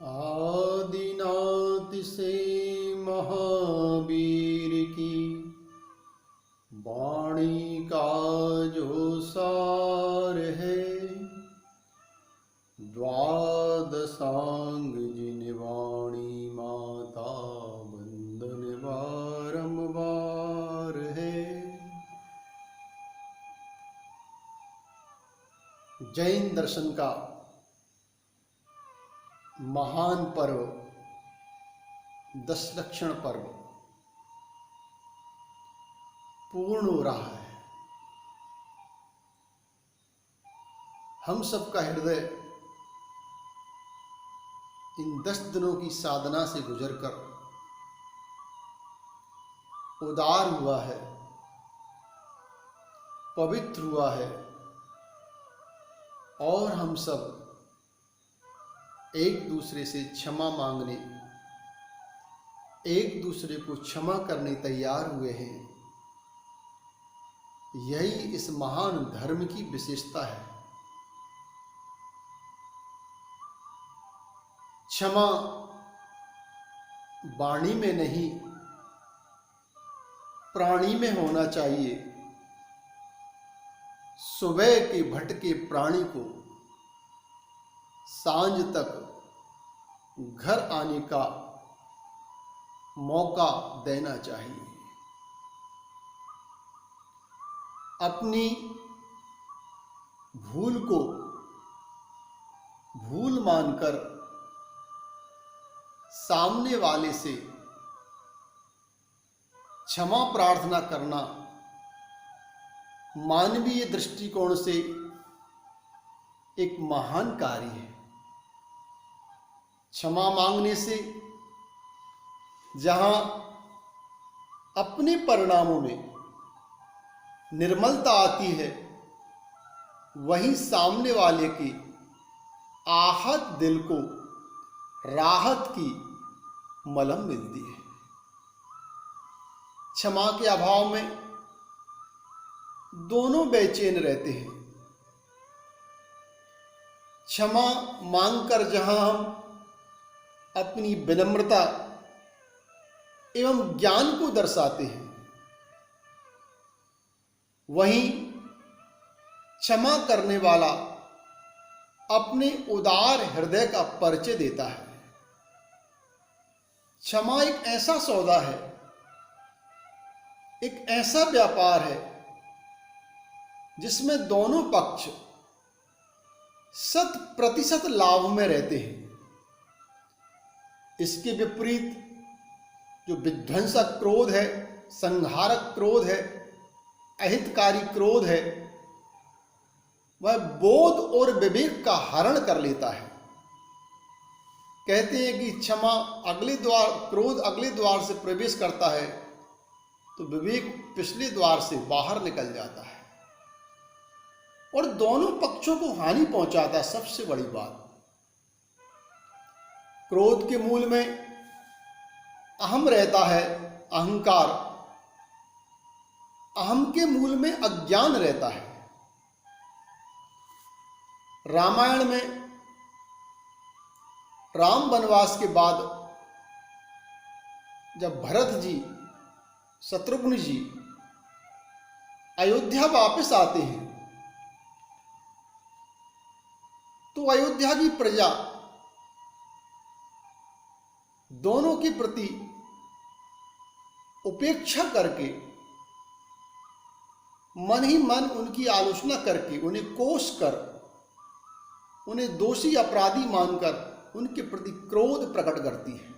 आदिनाथ से महावीर की वाणी का जो सार है, द्वादशांग जिन वाणी माता वंदन बारंबार है। जैन दर्शन का महान पर्व दशलक्षण पर्व पूर्ण हो रहा है। हम सबका हृदय इन 10 दिनों की साधना से गुजरकर उदार हुआ है, पवित्र हुआ है और हम सब एक दूसरे से क्षमा मांगने, एक दूसरे को क्षमा करने तैयार हुए हैं। यही इस महान धर्म की विशेषता है। क्षमा वाणी में नहीं, प्राणी में होना चाहिए। सुबह के भटके प्राणी को सांझ तक घर आने का मौका देना चाहिए। अपनी भूल को भूल मानकर सामने वाले से क्षमा प्रार्थना करना मानवीय दृष्टिकोण से एक महान कार्य है। क्षमा मांगने से जहां अपने परिणामों में निर्मलता आती है, वहीं सामने वाले के आहत दिल को राहत की मलम मिलती है। क्षमा के अभाव में दोनों बेचैन रहते हैं। क्षमा मांगकर जहां हम अपनी विनम्रता एवं ज्ञान को दर्शाते हैं, वहीं क्षमा करने वाला अपने उदार हृदय का परिचय देता है। क्षमा एक ऐसा सौदा है, एक ऐसा व्यापार है जिसमें दोनों पक्ष 100% लाभ में रहते हैं। इसके विपरीत जो विध्वंसक क्रोध है, संहारक क्रोध है, अहितकारी क्रोध है, वह बोध और विवेक का हरण कर लेता है। कहते हैं कि क्षमा अगले द्वार, क्रोध अगले द्वार से प्रवेश करता है तो विवेक पिछले द्वार से बाहर निकल जाता है और दोनों पक्षों को हानि पहुंचाता है। सबसे बड़ी बात, क्रोध के मूल में अहम रहता है, अहंकार। अहम के मूल में अज्ञान रहता है। रामायण में राम वनवास के बाद जब भरत जी, शत्रुघ्न जी अयोध्या वापस आते हैं तो अयोध्या की प्रजा दोनों के प्रति उपेक्षा करके, मन ही मन उनकी आलोचना करके, उन्हें कोस कर, उन्हें दोषी अपराधी मानकर उनके प्रति क्रोध प्रकट करती है।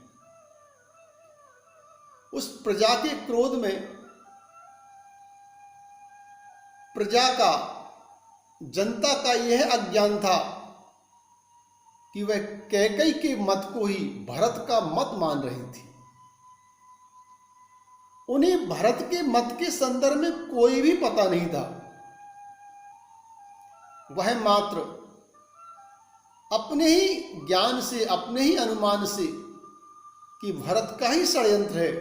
उस प्रजा के क्रोध में प्रजा का, जनता का यह अज्ञान था कि वह कैकेयी के मत को ही भरत का मत मान रही थी। उन्हें भरत के मत के संदर्भ में कोई भी पता नहीं था। वह मात्र अपने ही ज्ञान से, अपने ही अनुमान से कि भरत का ही षड्यंत्र है,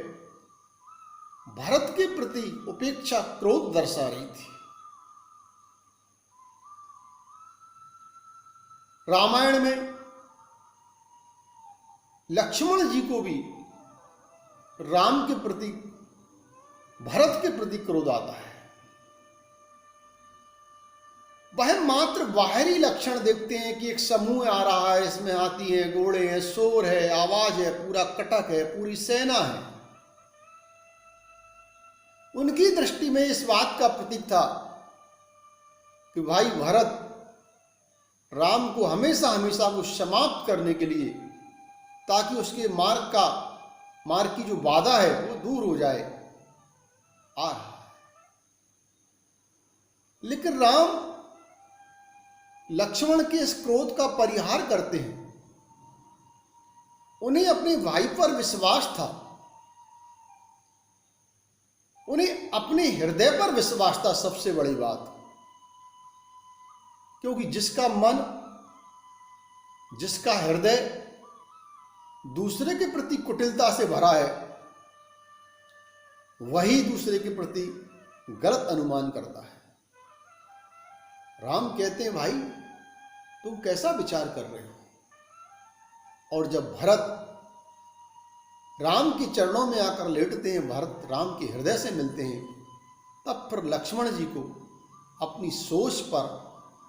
भरत के प्रति उपेक्षा, क्रोध दर्शा रही थी। रामायण में लक्ष्मण जी को भी राम के प्रति, भरत के प्रति क्रोध आता है। वह मात्र बाहरी लक्षण देखते हैं कि एक समूह आ रहा है, इसमें हाथी है, घोड़े हैं, शोर है, आवाज है, पूरा कटक है, पूरी सेना है। उनकी दृष्टि में इस बात का प्रतीक था कि भाई भरत राम को हमेशा हमेशा को समाप्त करने के लिए, ताकि उसके मार्ग की जो बाधा है वो दूर हो जाए, आ रहा है। लेकिन राम लक्ष्मण के इस क्रोध का परिहार करते हैं। उन्हें अपने भाई पर विश्वास था, उन्हें अपने हृदय पर विश्वास था, सबसे बड़ी बात। क्योंकि जिसका मन, जिसका हृदय दूसरे के प्रति कुटिलता से भरा है, वही दूसरे के प्रति गलत अनुमान करता है। राम कहते हैं भाई तुम कैसा विचार कर रहे हो? और जब भरत राम के चरणों में आकर लेटते हैं, भरत राम के हृदय से मिलते हैं, तब फिर लक्ष्मण जी को अपनी सोच पर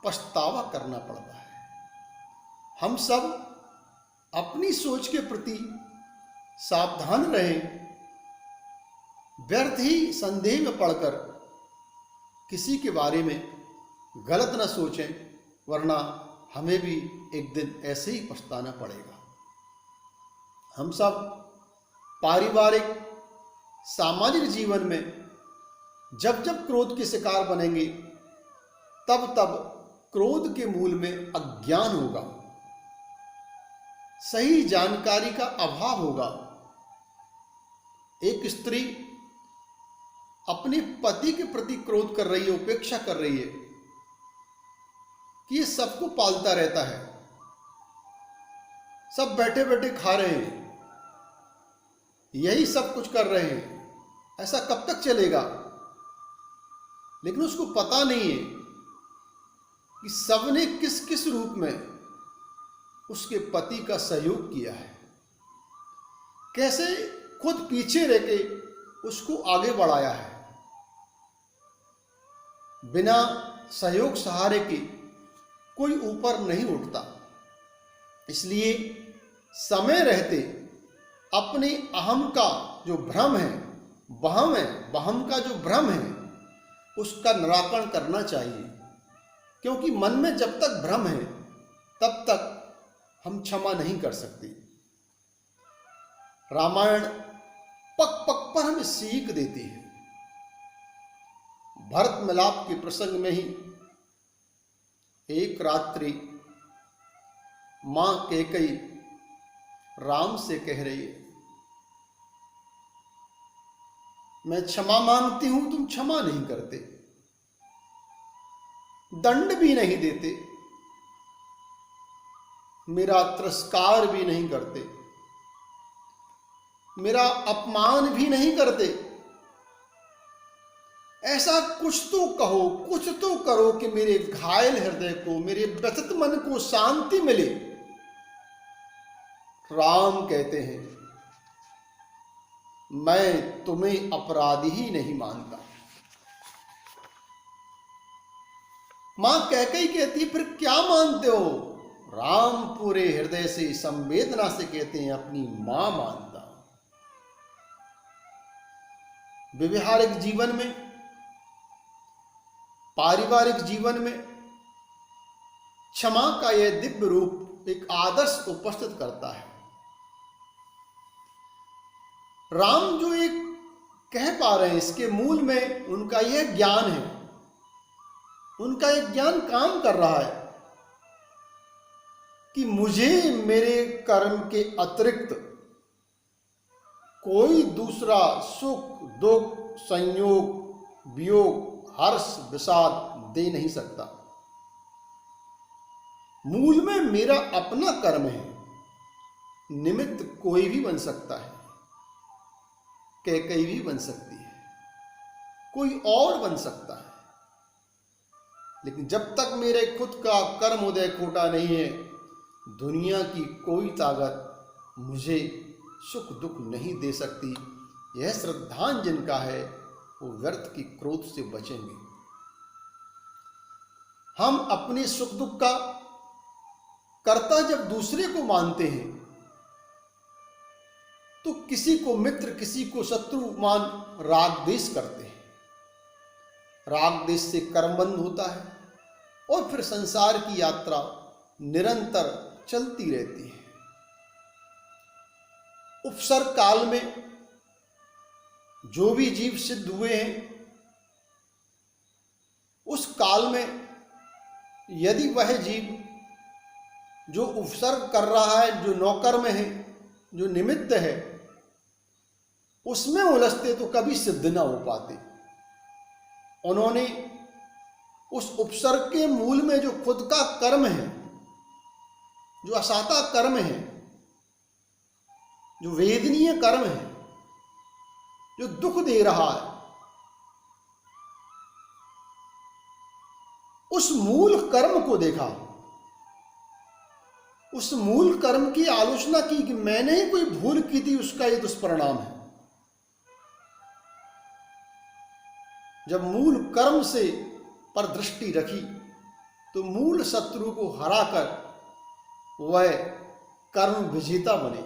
पछतावा करना पड़ता है। हम सब अपनी सोच के प्रति सावधान रहें, व्यर्थ ही संदेह में पड़कर किसी के बारे में गलत न सोचें, वरना हमें भी एक दिन ऐसे ही पछताना पड़ेगा। हम सब पारिवारिक, सामाजिक जीवन में जब जब क्रोध के शिकार बनेंगे, तब तब क्रोध के मूल में अज्ञान होगा, सही जानकारी का अभाव होगा। एक स्त्री अपने पति के प्रति क्रोध कर रही है, उपेक्षा कर रही है कि ये सबको पालता रहता है, सब बैठे बैठे खा रहे हैं, यही सब कुछ कर रहे हैं, ऐसा कब तक चलेगा? लेकिन उसको पता नहीं है कि सबने किस किस रूप में उसके पति का सहयोग किया है, कैसे खुद पीछे रह के उसको आगे बढ़ाया है। बिना सहयोग सहारे के कोई ऊपर नहीं उठता। इसलिए समय रहते अपने अहम का जो भ्रम है, वहम का जो भ्रम है, उसका निराकरण करना चाहिए। क्योंकि मन में जब तक भ्रम है, तब तक हम क्षमा नहीं कर सकते। रामायण पक पक पर हमें सीख देती है। भरत मिलाप के प्रसंग में ही एक रात्रि मां कैकेयी राम से कह रही है, मैं क्षमा मांगती हूं, तुम क्षमा नहीं करते, दंड भी नहीं देते, मेरा तिरस्कार भी नहीं करते, मेरा अपमान भी नहीं करते। ऐसा कुछ तो कहो, कुछ तो करो कि मेरे घायल हृदय को, मेरे व्यथित मन को शांति मिले। राम कहते हैं, मैं तुम्हें अपराधी ही नहीं मानता। मां कैकेयी कहती, फिर क्या मानते हो? राम पूरे हृदय से, संवेदना से कहते हैं, अपनी मां मानता। व्यवहारिक जीवन में, पारिवारिक जीवन में क्षमा का यह दिव्य रूप एक आदर्श उपस्थित करता है। राम जो एक कह पा रहे हैं, इसके मूल में उनका यह ज्ञान है, उनका एक ज्ञान काम कर रहा है कि मुझे मेरे कर्म के अतिरिक्त कोई दूसरा सुख, दुख, संयोग, वियोग, हर्ष, विषाद दे नहीं सकता। मूल में मेरा अपना कर्म है, निमित्त कोई भी बन सकता है, कैकेयी भी बन सकती है, कोई और बन सकता है। लेकिन जब तक मेरे खुद का कर्म उदय खोटा नहीं है, दुनिया की कोई ताकत मुझे सुख दुख नहीं दे सकती। यह श्रद्धांजन जिनका है वो व्यर्थ की क्रोध से बचेंगे। हम अपने सुख दुख का कर्ता जब दूसरे को मानते हैं तो किसी को मित्र किसी को शत्रु मान राग द्वेष करते हैं। राग द्वेष से कर्मबंध होता है और फिर संसार की यात्रा निरंतर चलती रहती है। उपसर्ग काल में जो भी जीव सिद्ध हुए हैं, उस काल में यदि वह जीव जो उपसर्ग कर रहा है, जो नौकर्म है, जो निमित्त है, उसमें उलझते तो कभी सिद्ध ना हो पाते। उन्होंने उस उपसर्ग के मूल में जो खुद का कर्म है, जो असाता कर्म है, जो वेदनीय कर्म है, जो दुख दे रहा है, उस मूल कर्म को देखा, उस मूल कर्म की आलोचना की कि मैंने ही कोई भूल की थी, उसका ये दुष्परिणाम है। जब मूल कर्म से पर दृष्टि रखी तो मूल शत्रु को हराकर वह कर्म विजेता बने।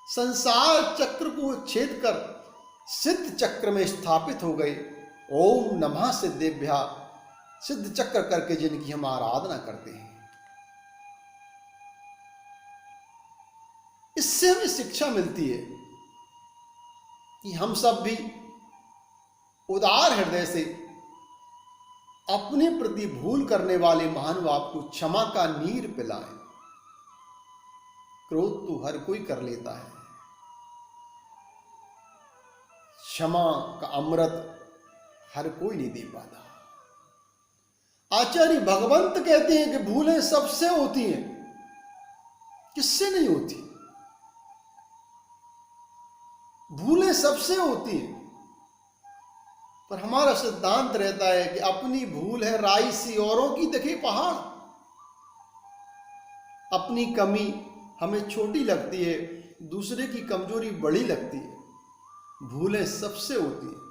संसार चक्र को छेद कर सिद्ध चक्र में स्थापित हो गए। ओम नमः सिद्धेभ्या, सिद्ध चक्र करके जिनकी हम आराधना करते हैं। इससे हमें शिक्षा मिलती है कि हम सब भी उदार हृदय से अपने प्रति भूल करने वाले महानुभाव को क्षमा का नीर पिलाएं। क्रोध तो हर कोई कर लेता है, क्षमा का अमृत हर कोई नहीं दे पाता। आचार्य भगवंत कहते हैं कि भूलें सबसे होती हैं, किससे नहीं होती? भूलें सबसे होती हैं, पर हमारा सिद्धांत रहता है कि अपनी भूल है राई सी, औरों की दिखे पहाड़। अपनी कमी हमें छोटी लगती है, दूसरे की कमजोरी बड़ी लगती है। भूलें सबसे होती हैं,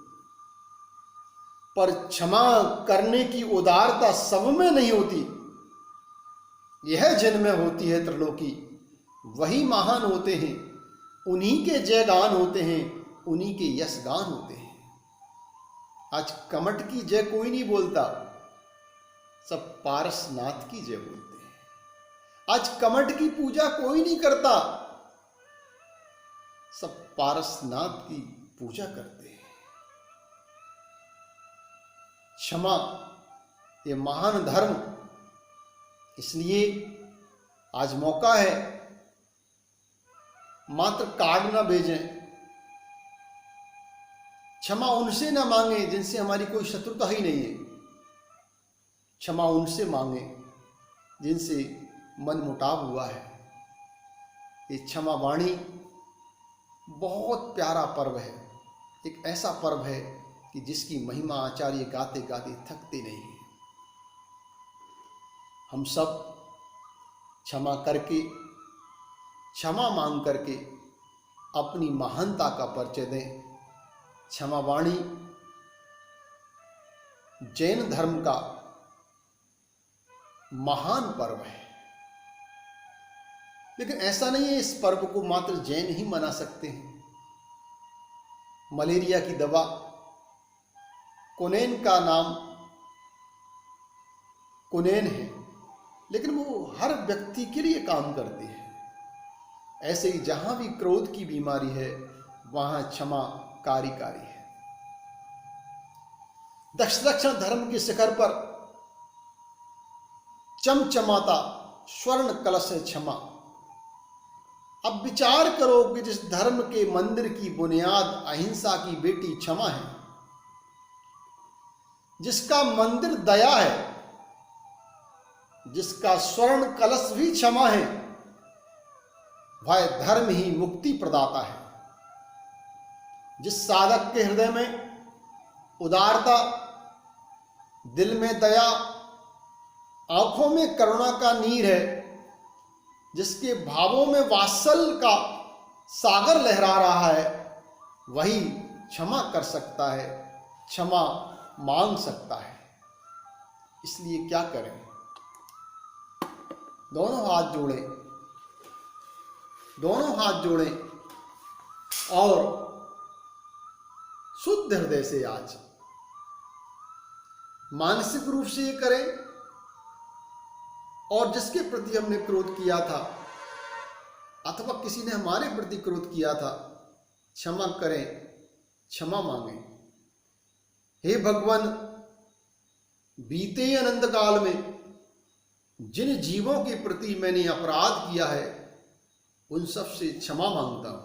पर क्षमा करने की उदारता सब में नहीं होती। यह जिनमें होती है त्रिलोकी, वही महान होते हैं। उन्हीं के जयगान होते हैं, उन्हीं के यशगान होते हैं। आज कमट की जय कोई नहीं बोलता, सब पारसनाथ की जय बोलते हैं। आज कमट की पूजा कोई नहीं करता, सब पारसनाथ की पूजा करते हैं। क्षमा ये महान धर्म, इसलिए आज मौका है, मात्र कार्ड ना भेजें। क्षमा उनसे ना मांगे जिनसे हमारी कोई शत्रुता ही नहीं है। क्षमा उनसे मांगे जिनसे मन मुटाव हुआ है। ये क्षमा वाणी बहुत प्यारा पर्व है, एक ऐसा पर्व है कि जिसकी महिमा आचार्य गाते गाते थकते नहीं हैं। हम सब क्षमा करके, क्षमा मांग करके अपनी महानता का परिचय दें। क्षमा वाणी जैन धर्म का महान पर्व है, लेकिन ऐसा नहीं है इस पर्व को मात्र जैन ही मना सकते हैं। मलेरिया की दवा कुनैन का नाम कुनैन है, लेकिन वो हर व्यक्ति के लिए काम करती है। ऐसे ही जहां भी क्रोध की बीमारी है वहां क्षमा कार्यकारी है। दक्षिण धर्म के शिखर पर चमचमाता स्वर्ण कलश है क्षमा। अब विचार करो कि जिस धर्म के मंदिर की बुनियाद अहिंसा की बेटी क्षमा है, जिसका मंदिर दया है, जिसका स्वर्ण कलश भी क्षमा है, वह धर्म ही मुक्ति प्रदाता है। जिस साधक के हृदय में उदारता, दिल में दया, आंखों में करुणा का नीर है, जिसके भावों में वात्सल्य का सागर लहरा रहा है, वही क्षमा कर सकता है, क्षमा मांग सकता है। इसलिए क्या करें? दोनों हाथ जोड़ें और शुद्ध हृदय से आज मानसिक रूप से ये करें, और जिसके प्रति हमने क्रोध किया था अथवा किसी ने हमारे प्रति क्रोध किया था, क्षमा करें, क्षमा मांगें। हे भगवान, बीते अनंत काल में जिन जीवों के प्रति मैंने अपराध किया है, उन सब से क्षमा मांगता हूं।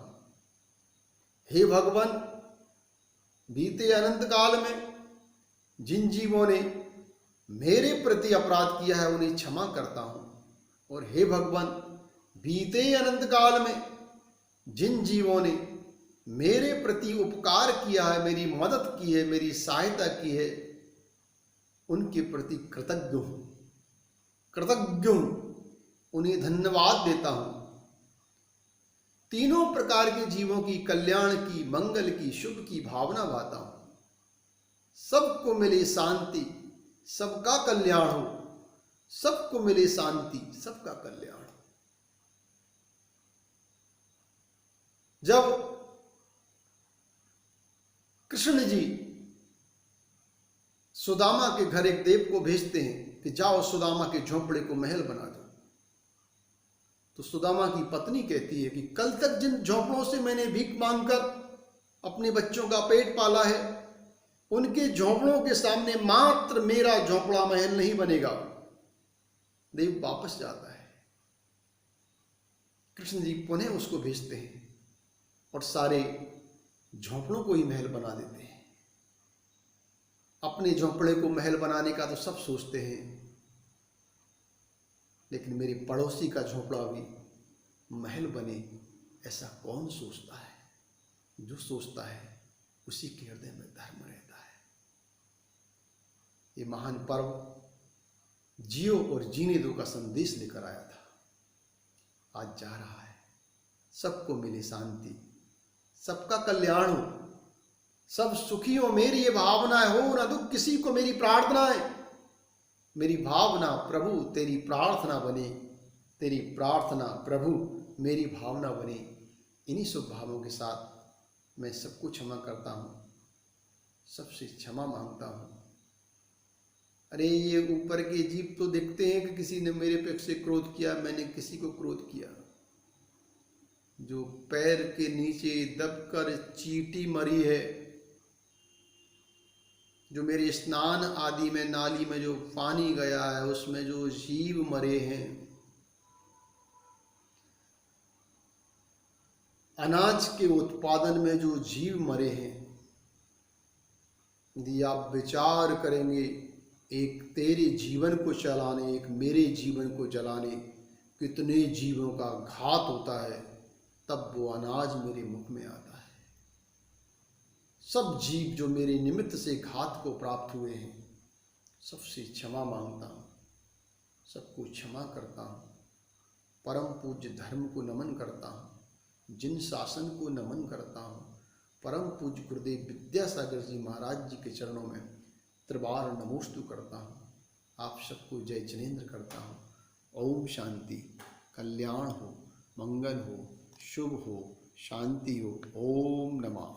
हे भगवान, बीते अनंत काल में जिन जीवों ने मेरे प्रति अपराध किया है, उन्हें क्षमा करता हूं। और हे भगवान, बीते अनंत काल में जिन जीवों ने मेरे प्रति उपकार किया है, मेरी मदद की है, मेरी सहायता की है, उनके प्रति कृतज्ञ हूं, उन्हें धन्यवाद देता हूं। तीनों प्रकार के जीवों की कल्याण की, मंगल की, शुभ की भावना बाता हूं। सबको मिले शांति, सबका कल्याण हो। सबको मिले शांति, सबका कल्याण हो। जब कृष्ण जी सुदामा के घर एक देव को भेजते हैं कि जाओ सुदामा के झोंपड़े को महल बना दो, तो सुदामा की पत्नी कहती है कि कल तक जिन झोंपड़ों से मैंने भीख मांगकर अपने बच्चों का पेट पाला है, उनके झोंपड़ों के सामने मात्र मेरा झोंपड़ा महल नहीं बनेगा। देव वापस जाता है। कृष्ण जी पुनः उसको भेजते हैं और सारे झोंपड़ों को ही महल बना देते हैं। अपने झोंपड़े को महल बनाने का तो सब सोचते हैं, लेकिन मेरे पड़ोसी का झोंपड़ा भी महल बने ऐसा कौन सोचता है? जो सोचता है उसी के हृदय में धर्म रहता है। ये महान पर्व जियो और जीने दो का संदेश लेकर आया था, आज जा रहा है। सबको मिले शांति, सबका कल्याण हो, सब सुखी हो, मेरी ये भावना हो ना दुख किसी को, मेरी प्रार्थना है। मेरी भावना प्रभु तेरी प्रार्थना बने, तेरी प्रार्थना प्रभु मेरी भावना बने। इन्हीं शुभ भावों के साथ मैं सबको क्षमा करता हूँ, सबसे क्षमा मांगता हूँ। अरे ये ऊपर के जीव तो देखते हैं कि किसी ने मेरे पे से क्रोध किया, मैंने किसी को क्रोध किया। जो पैर के नीचे दबकर चींटी मरी है, जो मेरे स्नान आदि में नाली में जो पानी गया है उसमें जो जीव मरे हैं, अनाज के उत्पादन में जो जीव मरे हैं, यदि आप विचार करेंगे एक तेरे जीवन को चलाने, एक मेरे जीवन को जलाने कितने जीवों का घात होता है, तब वो अनाज मेरे मुख में आता है। सब जीव जो मेरे निमित्त से घात को प्राप्त हुए हैं, सबसे क्षमा मांगता हूँ, सबको क्षमा करता हूँ। परम पूज्य धर्म को नमन करता हूँ, जिन शासन को नमन करता हूँ। परम पूज्य गुरुदेव विद्यासागर जी महाराज जी के चरणों में त्रिबार नमोस्तु करता हूँ। आप सबको जय जिनेन्द्र करता हूँ। ओम शांति, कल्याण हो, मंगल हो, शुभ हो, शांति हो। ओम नमः।